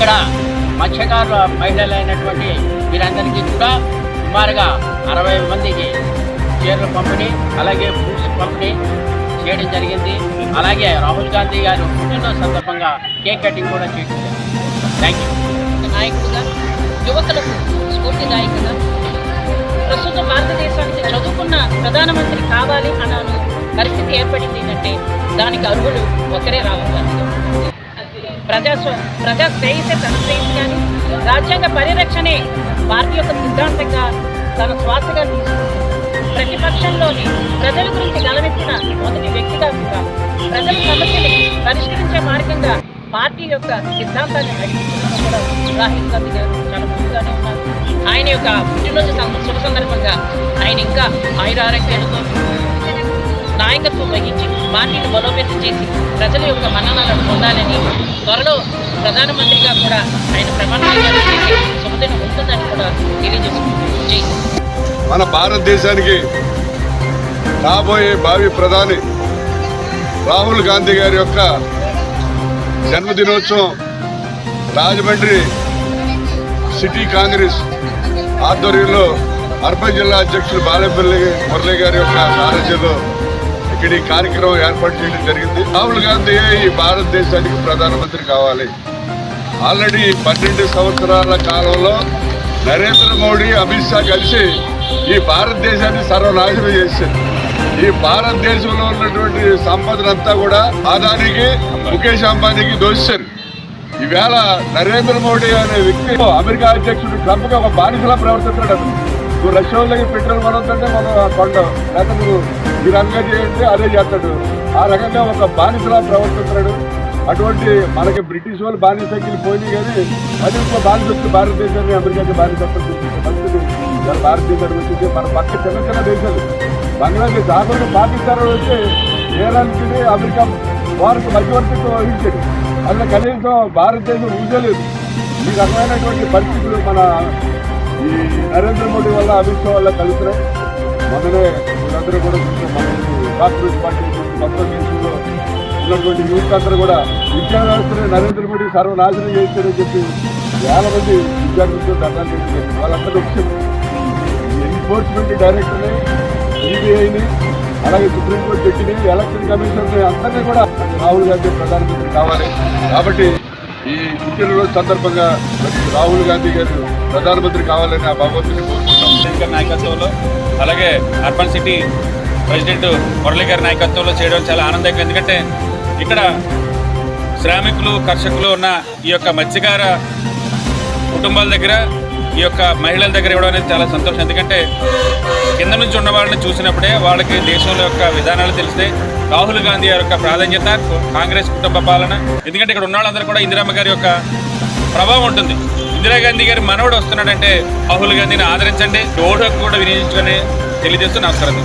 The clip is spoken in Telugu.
ఇక్కడ మత్స్యకారుల మహిళలైనటువంటి వీరందరికీ కూడా సుమారుగా 60 మందికి చీరలు పంపిణీ, అలాగే ఫ్రూట్స్ పంపిణీ చేయడం జరిగింది. అలాగే రాహుల్ గాంధీ గారు పుట్టినరోజు సందర్భంగా కేక్ కటింగ్ కూడా చేయడం జరిగింది. Thank you. నాయకుడుగా, యువకులకు స్ఫూర్తిదాయకంగా ప్రస్తుత భారతదేశానికి చదువుకున్న ప్రధానమంత్రి కావాలి అన్న పరిస్థితి ఏర్పడింది అంటే దానికి అర్హులు ఒకరే రాహుల్ గాంధీ. ప్రజా శ్రేయసే తన శ్రేయస్సు కానీ రాజ్యాంగ పరిరక్షణే పార్టీ యొక్క సిద్ధాంతంగా తన శ్వాసగా తీసుకుంది. ప్రతిపక్షంలోని ప్రజల గురించి గలమెత్తిన మొదటి వ్యక్తిగా కూడా ప్రజల సమస్యని పరిష్కరించే మార్గంగా పార్టీ యొక్క సిద్ధాంతాన్ని నడిపించడంలో కూడా రాహుల్ గాంధీ గారు చాలా ముందుగానే ఉన్నారు. ఆయన యొక్క పుట్టినరోజు శుభ సందర్భంగా ఆయన ఇంకా ఆయురారోగ్యాలతో నాయకత్వం వహించి పార్టీని బలోపేతం చేసి ప్రజల యొక్క మన్ననలను పొందాలని, త్వరలో ప్రధానమంత్రిగా కూడా ఆయన ప్రమాణాలు చేసి శుభదినం ఉంటుందని కూడా తెలియజేసుకుంటుంది. మన భారతదేశానికి రాబోయే భావి ప్రధాని రాహుల్ గాంధీ గారి యొక్క జన్మదినోత్సవం రాజమండ్రి సిటీ కాంగ్రెస్ ఆధ్వర్యంలో అర్బన్ జిల్లా అధ్యక్షులు బాలేపల్లి మురళి గారి యొక్క సారథ్యంలో ఇక్కడ ఈ కార్యక్రమం ఏర్పాటు చేయడం జరిగింది. రాహుల్ గాంధీ ఈ భారతదేశానికి ప్రధానమంత్రి కావాలి. ఆల్రెడీ 12 సంవత్సరాల కాలంలో నరేంద్ర మోడీ, అమిత్ షా కలిసి ఈ భారతదేశాన్ని సర్వనాశనం చేశారు. ఈ భారతదేశంలో ఉన్నటువంటి సంపదనంతా కూడా అదానికి, ముఖేష్ అంబానీకి దోశారు. ఈవేళ నరేంద్ర మోడీ అనే వ్యక్తి అమెరికా అధ్యక్షుడు ట్రంప్కి ఒక బానిసలా ప్రవర్తిస్తున్నాడు. నువ్వు రష్యాలకి పెట్రోల్ కొనొద్దంటే మనం కొండం, లేకపోతే నువ్వు ఈ రకంగా చేయండి అదే చేస్తాడు. ఆ రకంగా ఒక బానిసలా ప్రవర్తిస్తున్నాడు. అటువంటి మనకి బ్రిటిష్ వాళ్ళు బానిసకి పోయినాయి కానీ అది ఇంకో బానిస వచ్చి భారతదేశాన్ని అమెరికాకి బానిసత్వం చేసింది. భారతదేశానికి వచ్చింది. మన పక్క చిన్న చిన్న దేశాలు బంగ్లాదేశ్ ఆకుండా పాకిస్తాన్ వచ్చి ఏరానికి అమెరికా వారికి మధ్యవర్తిత్వం వహించాడు. అందులో కనీసం భారతదేశం ఊసలేదు. ఈ రకమైనటువంటి పరిస్థితులు మన ఈ నరేంద్ర మోడీ వల్ల, అమిత్ షా వల్ల కలుగుతున్నాయి. మొదలే వీళ్ళందరూ కూడా మన కాంగ్రెస్ పార్టీ మొత్తం దేశంలో ఉన్నటువంటి యూత్ అందరూ కూడా విద్యా వ్యవస్థని నరేంద్ర మోడీ సర్వనాశనం చేస్తారని చెప్పి వేల మంది విద్యార్థులతో ధర్నా చేశారు. వాళ్ళందరూ వచ్చి ఎన్ఫోర్స్మెంట్ డైరెక్టర్ని, సిబిఐని, అలాగే సుప్రీంకోర్టు జడ్జిని, ఎలక్షన్ కమిషన్ని అందరినీ కూడా రాహుల్ గాంధీ ప్రధానమంత్రి కావాలి. కాబట్టి ఈ పుట్టినరోజు సందర్భంగా రాహుల్ గాంధీ గారు ప్రధానమంత్రి కావాలని ఆ భగవంతుని కోరుకుంటున్నాం. నాయకత్వంలో, అలాగే అర్బన్ సిటీ ప్రెసిడెంట్ మురళి గారి నాయకత్వంలో చేయడం చాలా ఆనందంగా. ఎందుకంటే ఇక్కడ శ్రామికులు, కర్షకులు ఉన్న ఈ యొక్క మత్స్యకార కుటుంబాల దగ్గర, ఈ యొక్క మహిళల దగ్గర ఇవ్వడం అనేది చాలా సంతోషం. ఎందుకంటే కింద నుంచి ఉన్న వాళ్ళని చూసినప్పుడే వాళ్ళకి దేశంలో యొక్క విధానాలు తెలిస్తే రాహుల్ గాంధీ గారి యొక్క ప్రాధాన్యత, కాంగ్రెస్ కుటుంబ పాలన. ఎందుకంటే ఇక్కడ ఉన్న వాళ్ళందరూ కూడా ఇందిరమ్మ గారి యొక్క ప్రభావం ఉంటుంది. ఇందిరాగాంధీ గారి మనవడు వస్తున్నాడంటే రాహుల్ గాంధీని ఆదరించండి, ఓటు హక్కు కూడా వినియోగించుకొని తెలియజేస్తూ నమస్కారం.